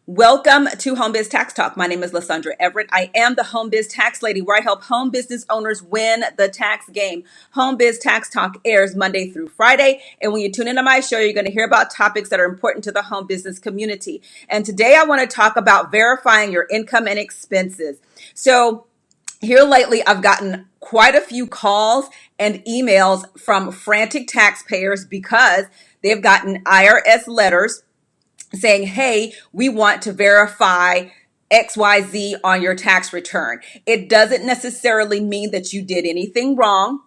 Welcome to Home Biz Tax Talk. My name is Lysandra Everett. I am the Home Biz Tax Lady, where I help home business owners win the tax game. Home Biz Tax Talk airs Monday through Friday. And when you tune into my show, you're going to hear about topics that are important to the home business community. And today I want to talk about verifying your income and expenses. So here lately, I've gotten quite a few calls and emails from frantic taxpayers because they've gotten IRS letters saying, hey, we want to verify XYZ on your tax return. It doesn't necessarily mean that you did anything wrong,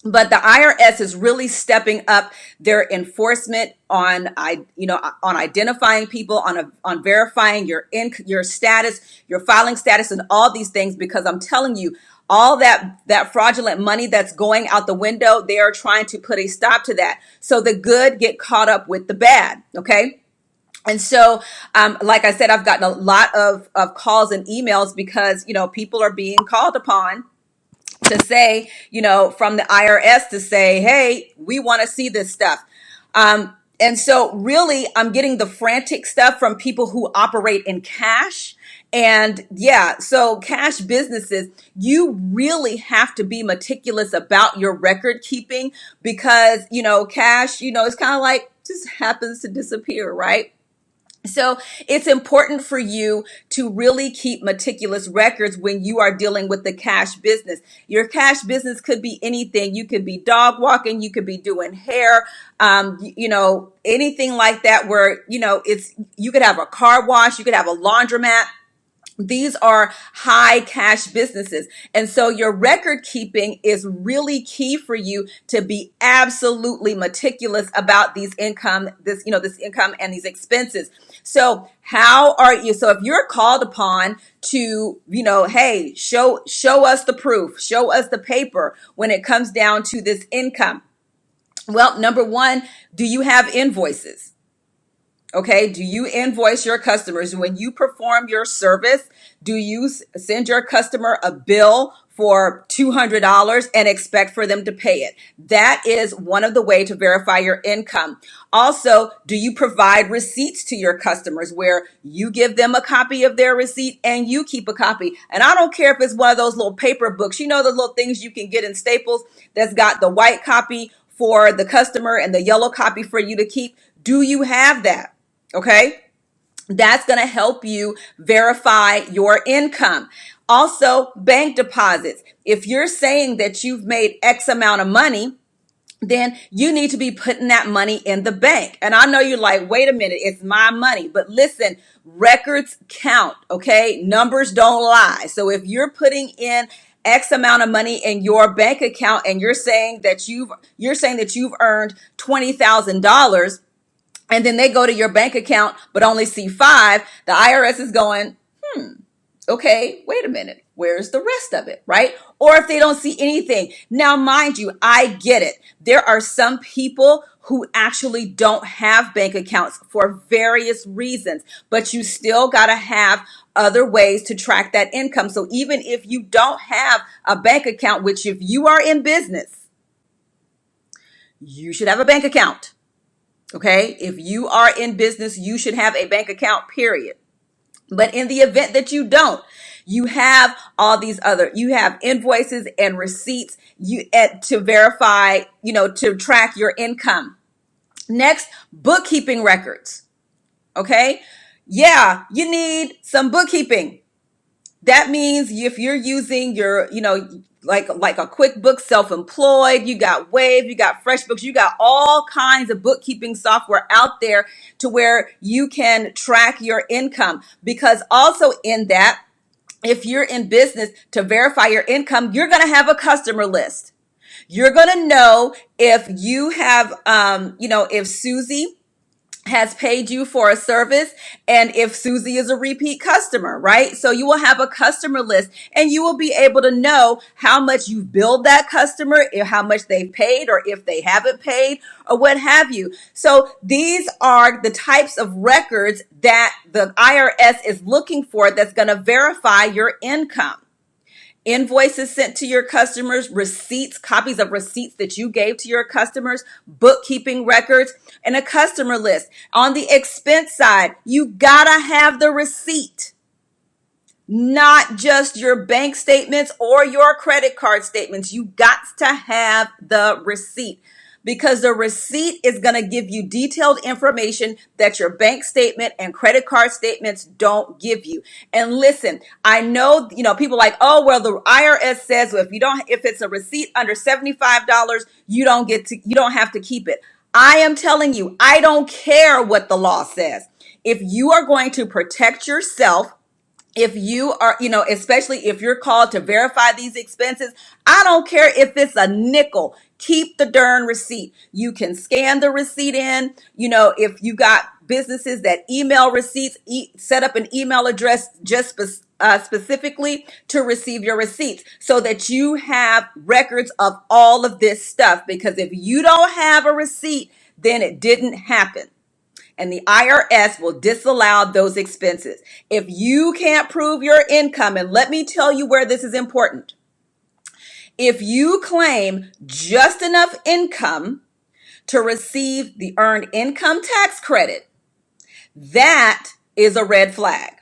but the IRS is really stepping up their enforcement on identifying people, on verifying your status, your filing status, and all these things, because I'm telling you, all that fraudulent money that's going out the window, they are trying to put a stop to that. So the good get caught up with the bad, okay? And so, like I said, I've gotten a lot of calls and emails because, people are being called upon to say, from the IRS to say, hey, we want to see this stuff. And so really, I'm getting the frantic stuff from people who operate in cash. And yeah, so cash businesses, you really have to be meticulous about your record keeping because, cash, it's kind of like just happens to disappear, right? So it's important for you to really keep meticulous records when you are dealing with the cash business. Your cash business could be anything. You could be dog walking, you could be doing hair, anything like that where, you could have a car wash, you could have a laundromat. These are high cash businesses. And so your record keeping is really key for you to be absolutely meticulous about this income and these expenses. So how are you? So if you're called upon to, hey, show us the proof, show us the paper when it comes down to this income. Well, number one, do you have invoices? Okay, do you invoice your customers? When you perform your service, do you send your customer a bill for $200 and expect for them to pay it? That is one of the ways to verify your income. Also, do you provide receipts to your customers where you give them a copy of their receipt and you keep a copy? And I don't care if it's one of those little paper books, the little things you can get in Staples that's got the white copy for the customer and the yellow copy for you to keep. Do you have that? Okay, that's going to help you verify your income. Also, bank deposits. If you're saying that you've made X amount of money, then you need to be putting that money in the bank. And I know you're like, wait a minute, it's my money. But listen, records count, okay? Numbers don't lie. So if you're putting in X amount of money in your bank account and you're saying that you've earned $20,000, and then they go to your bank account but only see 5, the IRS is going, okay, wait a minute, where's the rest of it, right? Or if they don't see anything. Now, mind you, I get it. There are some people who actually don't have bank accounts for various reasons, but you still got to have other ways to track that income. So even if you don't have a bank account, which if you are in business, you should have a bank account. Okay, if you are in business, you should have a bank account, period. But in the event that you don't, you have you have invoices and receipts to verify, to track your income. Next, bookkeeping records. Okay, yeah, you need some bookkeeping. That means if you're using your, like a Quickbooks, self-employed, you got Wave, you got FreshBooks, you got all kinds of bookkeeping software out there to where you can track your income. Because also in that, if you're in business, to verify your income, you're going to have a customer list. You're going to know if you have, if Susie has paid you for a service and if Susie is a repeat customer, right? So you will have a customer list and you will be able to know how much you've billed that customer, how much they've paid, or if they haven't paid, or what have you. So these are the types of records that the IRS is looking for that's going to verify your income. invoices sent to your customers, receipts, copies of receipts that you gave to your customers, bookkeeping records, and a customer list. On the expense side, you gotta have the receipt, not just your bank statements or your credit card statements. You got to have the receipt, because the receipt is going to give you detailed information that your bank statement and credit card statements don't give you. And listen, I know, people like, oh, well, the IRS says, well, if it's a receipt under $75, you don't have to keep it. I am telling you, I don't care what the law says. If you are going to protect yourself, if you are, especially if you're called to verify these expenses, I don't care if it's a nickel. Keep the darn receipt. You can scan the receipt in. If you got businesses that email receipts, set up an email address just specifically to receive your receipts, so that you have records of all of this stuff. Because if you don't have a receipt, then it didn't happen. And the IRS will disallow those expenses. If you can't prove your income, and let me tell you where this is important. If you claim just enough income to receive the earned income tax credit, that is a red flag.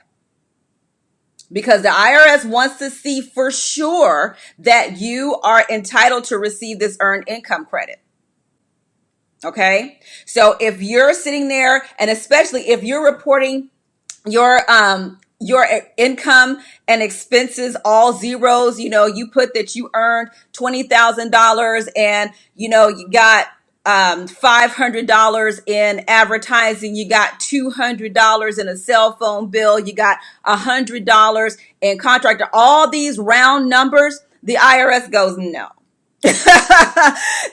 Because the IRS wants to see for sure that you are entitled to receive this earned income credit. Okay, so if you're sitting there, and especially if you're reporting your income and expenses all zeros, you put that you earned $20,000, and you got $500 in advertising, you got $200 in a cell phone bill, you got $100 in contractor, all these round numbers, the IRS goes, no.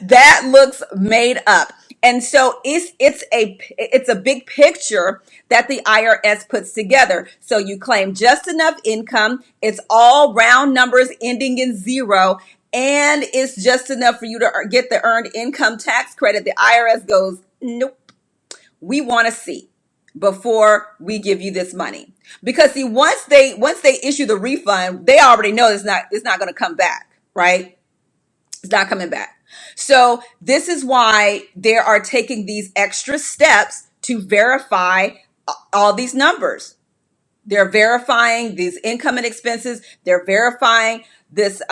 That looks made up. And so it's a big picture that the IRS puts together. So you claim just enough income, it's all round numbers ending in zero, and it's just enough for you to get the earned income tax credit. The IRS goes, nope, we want to see before we give you this money. Because see, once they issue the refund, they already know it's not going to come back, right? It's not coming back. So this is why they are taking these extra steps to verify all these numbers. They're verifying these income and expenses. They're verifying this,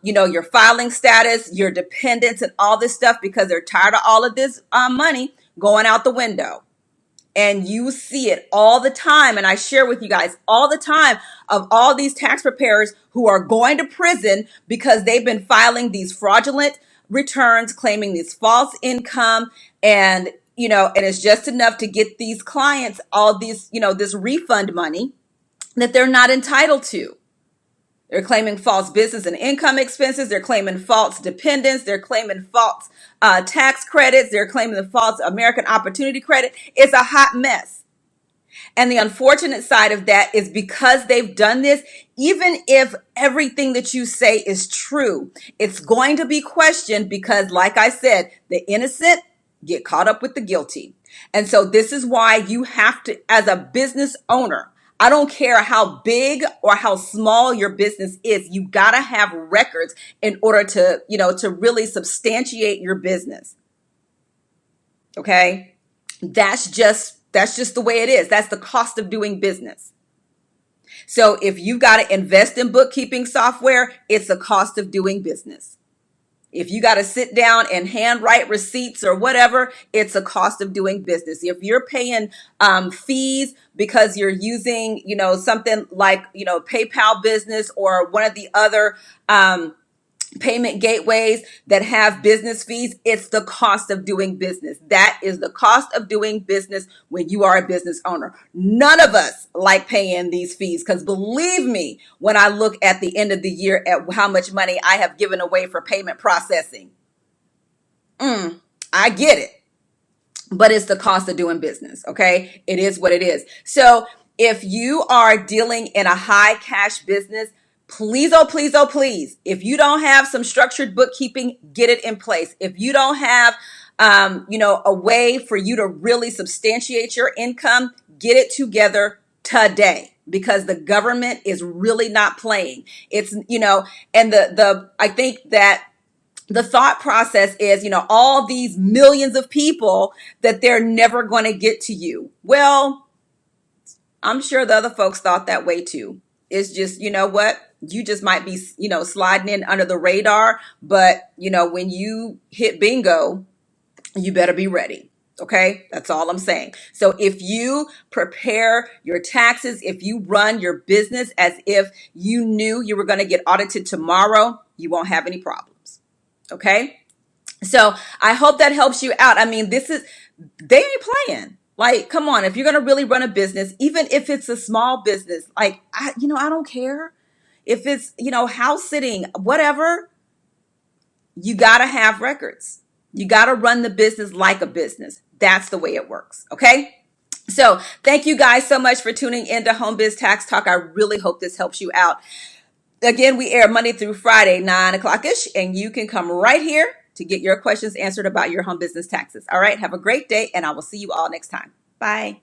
your filing status, your dependents, and all this stuff, because they're tired of all of this money going out the window. And you see it all the time. And I share with you guys all the time of all these tax preparers who are going to prison because they've been filing these fraudulent returns, claiming this false income. And, and it's just enough to get these clients all these, this refund money that they're not entitled to. They're claiming false business and income expenses. They're claiming false dependents. They're claiming false tax credits. They're claiming the false American Opportunity Credit. It's a hot mess. And the unfortunate side of that is, because they've done this, even if everything that you say is true, it's going to be questioned, because, like I said, the innocent get caught up with the guilty. And so this is why you have to, as a business owner, I don't care how big or how small your business is, you got to have records in order to, to really substantiate your business. Okay? That's just the way it is. That's the cost of doing business. So if you've got to invest in bookkeeping software, it's a cost of doing business. If you got to sit down and handwrite receipts or whatever, it's a cost of doing business. If you're paying fees because you're using, something like, PayPal Business or one of the other payment gateways that have business fees, it's the cost of doing business. That is the cost of doing business when you are a business owner. None of us like paying these fees, because believe me, when I look at the end of the year at how much money I have given away for payment processing, I get it. But it's the cost of doing business, okay? It is what it is. So if you are dealing in a high cash business, please, oh, please, oh, please, if you don't have some structured bookkeeping, get it in place. If you don't have, a way for you to really substantiate your income, get it together today. because the government is really not playing. It's, and I think that the thought process is, all these millions of people that they're never going to get to you. Well, I'm sure the other folks thought that way too. It's just, what? You just might be, sliding in under the radar. But, when you hit bingo, you better be ready. Okay, that's all I'm saying. So if you prepare your taxes, if you run your business as if you knew you were going to get audited tomorrow, you won't have any problems. Okay, so I hope that helps you out. I mean, they ain't playing. Like, come on, if you're going to really run a business, even if it's a small business, like, I don't care if it's, house sitting, whatever, you got to have records. You got to run the business like a business. That's the way it works. Okay. So thank you guys so much for tuning into Home Biz Tax Talk. I really hope this helps you out. Again, we air Monday through Friday, 9 o'clock-ish, and you can come right here to get your questions answered about your home business taxes. All right. Have a great day, and I will see you all next time. Bye.